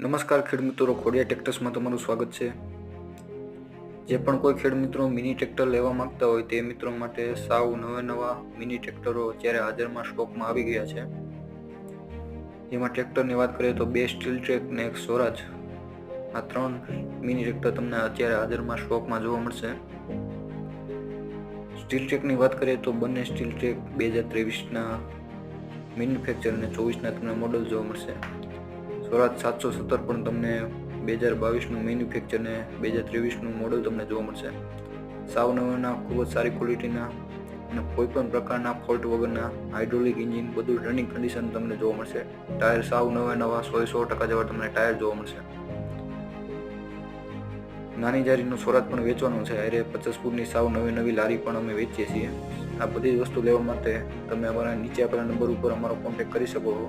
નમસ્કાર ખેડૂત મિત્રો, ખોડિયા ટ્રેક્ટર્સમાં તમારું સ્વાગત છે. જે પણ કોઈ ખેડૂત મિત્રો મિની ટ્રેક્ટર લેવા માંગતા હોય તે મિત્રો માટે સાવ નવા મિની ટ્રેક્ટરો અત્યારે હાજરમાં સ્ટોકમાં આવી ગયા છે. જેમાં ટ્રેક્ટરની વાત કરીએ તો 2 સ્ટીલ ટ્રેક ને 1 સ્વરાજ, આ 3 મિની ટ્રેક્ટર તમને અત્યારે હાજરમાં સ્ટોકમાં જોવા મળશે. સ્ટીલ ટ્રેકની વાત કરીએ તો બંને સ્ટીલ ટ્રેક 2023ના મેન્યુફેક્ચર અને 24ના તમને મોડલ જોવા મળશે. સ્વરાજ 717 પણ તમને 2022નું મેન્યુફેક્ચર ને 2023નું મોડલ તમને જોવા મળશે. સાવ નવાના, ખૂબ જ સારી ક્વોલિટીના અને કોઈ પણ પ્રકારના ફોલ્ટ વગરના હાઇડ્રોલિક એન્જિન, બધું રનિંગ કન્ડિશન તમને જોવા મળશે. ટાયર સાવ નવા 100% જેવા તમને ટાયર જોવા મળશે. નાની જારીનું સ્વરાજ પણ વેચવાનું છે. અરે 50 ફૂટની સાવ નવી લારી પણ અમે વેચીએ છીએ. આ બધી વસ્તુ લેવા માટે તમે અમારા નીચે આપેલા નંબર ઉપર અમારો કોન્ટેક્ટ કરી શકો છો.